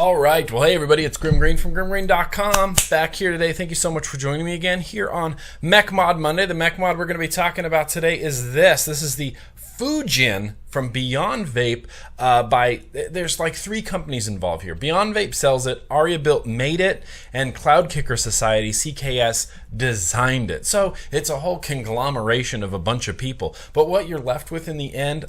All right, well, hey everybody, it's Grim Green from GrimGreen.com. Back here today. Thank you so much for joining me again here on Mech Mod Monday. The Mech Mod we're going to be talking about today is this. This is the Fujin from Beyond Vape. There's like 3 companies involved here. Beyond Vape sells it, AriaBuilt made it, and Cloud Kicker Society, CKS, designed it. So it's a whole conglomeration of a bunch of people. But what you're left with in the end,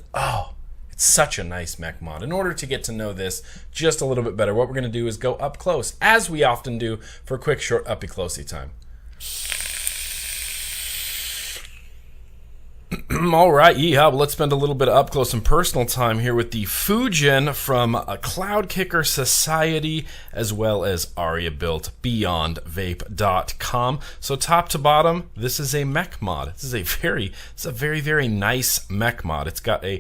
it's such a nice mech mod. In order to get to know this just a little bit better, what we're going to do is go up close, as we often do for a quick, short, uppy-closey time. All right, well, let's spend a little bit of up close and personal time here with the Fujin from Cloud Kicker Society, as well as AriaBuilt, BeyondVape.com. So top to bottom, this is a mech mod. This is a very, very nice mech mod. It's got a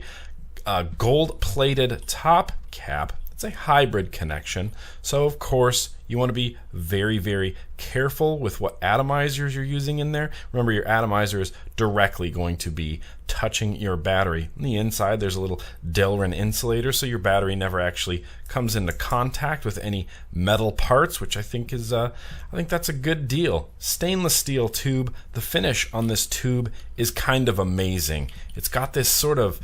gold-plated top cap. It's a hybrid connection, so of course you want to be very, very careful with what atomizers you're using in there. Remember, your atomizer is directly going to be touching your battery. On the inside there's a little Delrin insulator, so your battery never actually comes into contact with any metal parts, which I think that's a good deal. Stainless steel tube. The finish on this tube is kind of amazing. It's got this sort of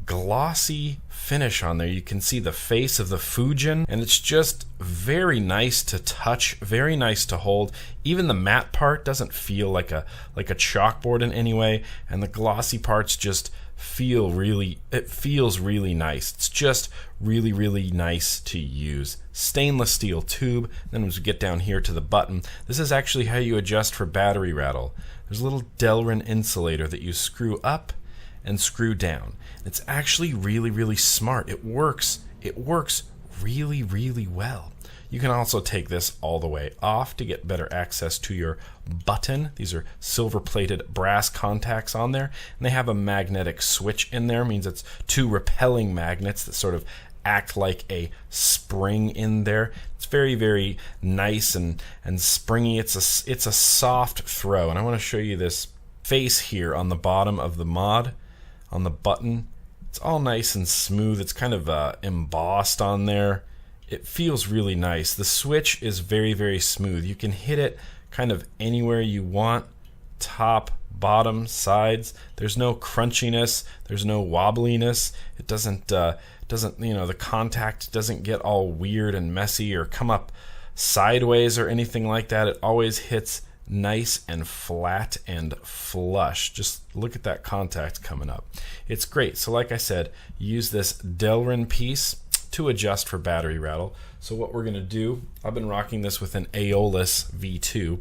glossy finish on there. You can see the face of the Fujin, and it's just very nice to touch, very nice to hold. Even the matte part doesn't feel like a chalkboard in any way, and the glossy parts just feels really nice. It's just really nice to use. Stainless steel tube. Then as we get down here to the button, this is actually how you adjust for battery rattle. There's a little Delrin insulator that you screw up and screw down. It's actually really smart. It works really well. You can also take this all the way off to get better access to your button. These are silver-plated brass contacts on there, and they have a magnetic switch in there. It means it's 2 repelling magnets that sort of act like a spring in there. It's very nice and springy. It's a soft throw, and I want to show you this face here on the bottom of the mod. On the button, it's all nice and smooth. It's kind of embossed on there. It feels really nice. The switch is very smooth. You can hit it kind of anywhere you want, top, bottom, sides. There's no crunchiness. There's no wobbliness. It doesn't the contact doesn't get all weird and messy or come up sideways or anything like that. It always hits nice and flat and flush. Just look at that contact coming up. It's great. So like I said, use this Delrin piece to adjust for battery rattle. So what we're going to do, I've been rocking this with an Aeolus V2. I'm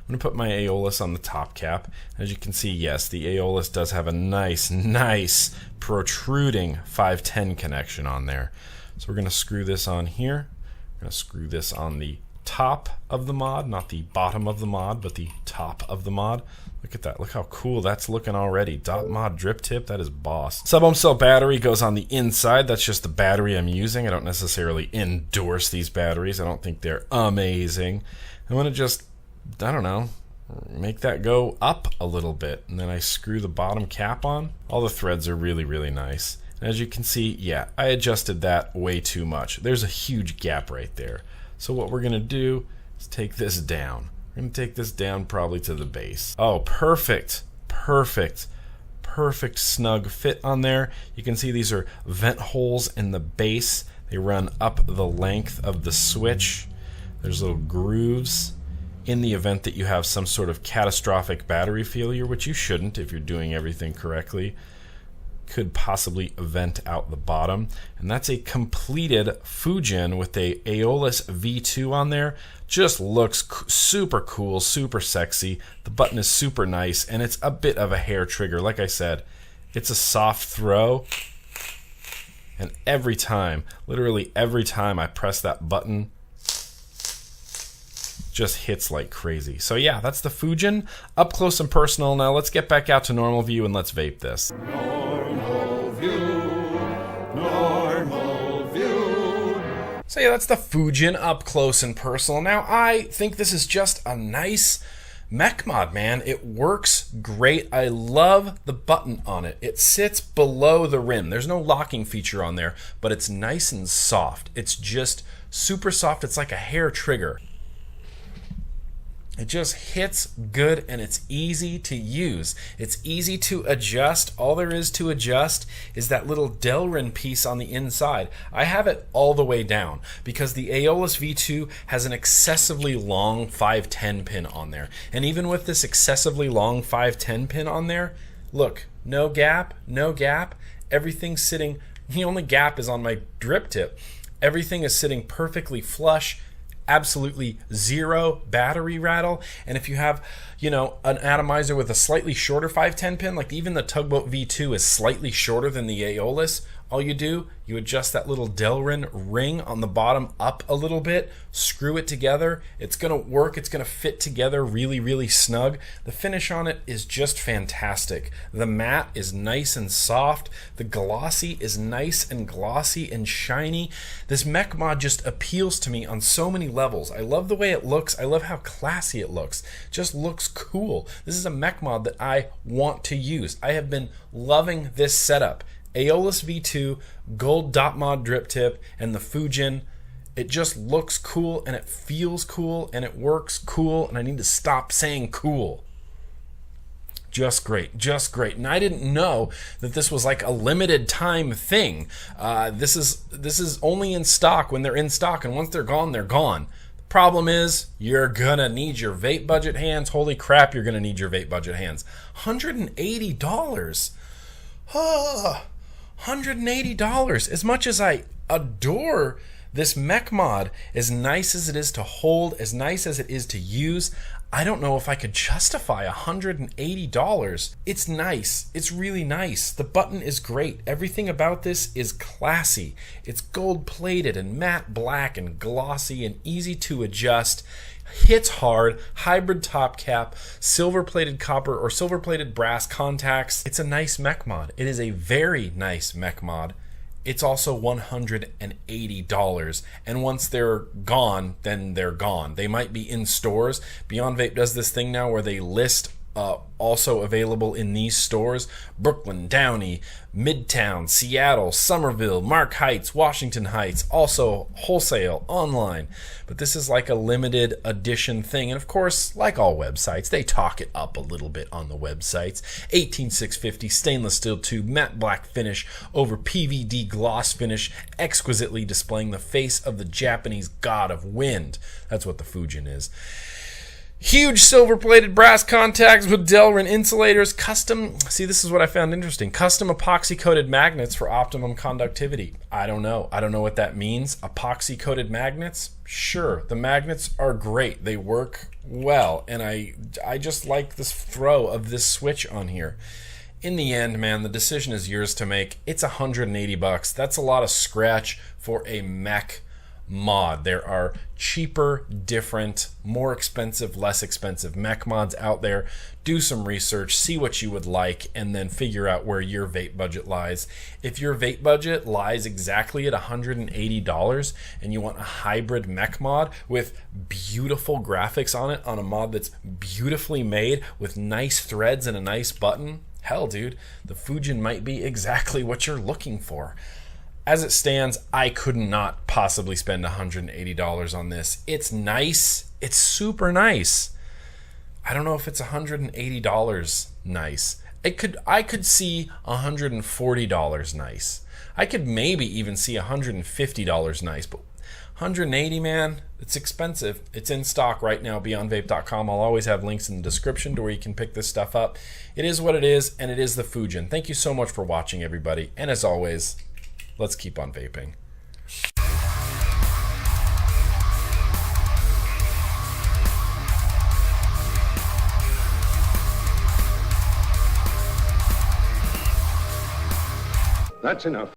going to put my Aeolus on the top cap. As you can see, yes, the Aeolus does have a nice protruding 510 connection on there. So we're going to screw this on here. We're going to screw this on the top of the mod, not the bottom of the mod, but the top of the mod. Look at that. Look how cool that's looking already. Dot mod drip tip. That is boss. Sub-ohm cell battery goes on the inside. That's just the battery I'm using. I don't necessarily endorse these batteries. I don't think they're amazing. I want to just, I don't know, make that go up a little bit. And then I screw the bottom cap on. All the threads are really nice. And as you can see, yeah, I adjusted that way too much. There's a huge gap right there. So what we're going to do is take this down. We're going to take this down probably to the base. Oh, perfect snug fit on there. You can see these are vent holes in the base. They run up the length of the switch. There's little grooves in the event that you have some sort of catastrophic battery failure, which you shouldn't if you're doing everything correctly. Could possibly vent out the bottom. And that's a completed Fujin with a Aeolus V2 on there. Just looks super cool, super sexy. The button is super nice, and it's a bit of a hair trigger. Like I said, it's a soft throw, and every time, literally every time I press that button, just hits like crazy. So yeah, that's the Fujin, up close and personal. Now let's get back out to normal view and let's vape this. So yeah, that's the Fujin up close and personal. Now I think this is just a nice Mech Mod, man, it works great. I love the button on it. It sits below the rim. There's no locking feature on there, but it's nice and soft. It's just super soft. It's like a hair trigger. It just hits good and it's easy to use. It's easy to adjust. All there is to adjust is that little Delrin piece on the inside. I have it all the way down because the Aeolus V2 has an excessively long 510 pin on there. And even with this excessively long 510 pin on there, look, no gap, no gap. Everything's sitting, the only gap is on my drip tip. Everything is sitting perfectly flush. Absolutely zero battery rattle. And if you have, you know, an atomizer with a slightly shorter 510 pin, like even the Tugboat V2 is slightly shorter than the Aeolus, all you do, you adjust that little Delrin ring on the bottom up a little bit, screw it together. It's gonna work, it's gonna fit together really, really snug. The finish on it is just fantastic. The matte is nice and soft. The glossy is nice and glossy and shiny. This Mech Mod just appeals to me on so many levels. I love the way it looks. I love how classy it looks. It just looks cool. This is a Mech Mod that I want to use. I have been loving this setup. Aeolus V2, gold dot mod drip tip, and the Fujin. It just looks cool and it feels cool and it works cool, and I need to stop saying cool. Just great, just great. And I didn't know that this was like a limited time thing. This is only in stock when they're in stock, and once they're gone, they're gone. The problem is you're gonna need your vape budget hands. Holy crap, you're gonna need your vape budget hands. $180. $180. As much as I adore this Mech Mod, as nice as it is to hold, as nice as it is to use, I don't know if I could justify $180. It's nice. It's really nice. The button is great. Everything about this is classy. It's gold plated and matte black and glossy and easy to adjust. Hits hard, hybrid top cap, silver plated copper or silver plated brass contacts. It's a nice Mech Mod. It is a very nice Mech Mod. It's also $180. And once they're gone, then they're gone. They might be in stores. Beyond Vape does this thing now where they list also available in these stores: Brooklyn, Downey, Midtown, Seattle, Somerville, Mark Heights, Washington Heights, also wholesale, online. But this is like a limited edition thing. And of course, like all websites, they talk it up a little bit on the websites. 18650 stainless steel tube, matte black finish over PVD gloss finish, exquisitely displaying the face of the Japanese god of wind. That's what the Fujin is. Huge silver-plated brass contacts with Delrin insulators. Custom, see, this is what I found interesting. Custom epoxy-coated magnets for optimum conductivity. I don't know. I don't know what that means. Epoxy-coated magnets? Sure, the magnets are great. They work well, and I just like this throw of this switch on here. In the end, man, the decision is yours to make. It's $180. That's a lot of scratch for a Mech Mod. There are cheaper, different, more expensive, less expensive Mech Mods out there. Do some research, see what you would like, and then figure out where your vape budget lies. If your vape budget lies exactly at $180 and you want a hybrid Mech Mod with beautiful graphics on it, on a mod that's beautifully made with nice threads and a nice button, hell, dude, the Fujin might be exactly what you're looking for. As it stands, I could not possibly spend $180 on this. It's nice. It's super nice. I don't know if it's $180 nice. I could see $140 nice. I could maybe even see $150 nice, but $180, man, it's expensive. It's in stock right now, beyondvape.com. I'll always have links in the description to where you can pick this stuff up. It is what it is, and it is the Fujin. Thank you so much for watching, everybody. And as always, let's keep on vaping. That's enough.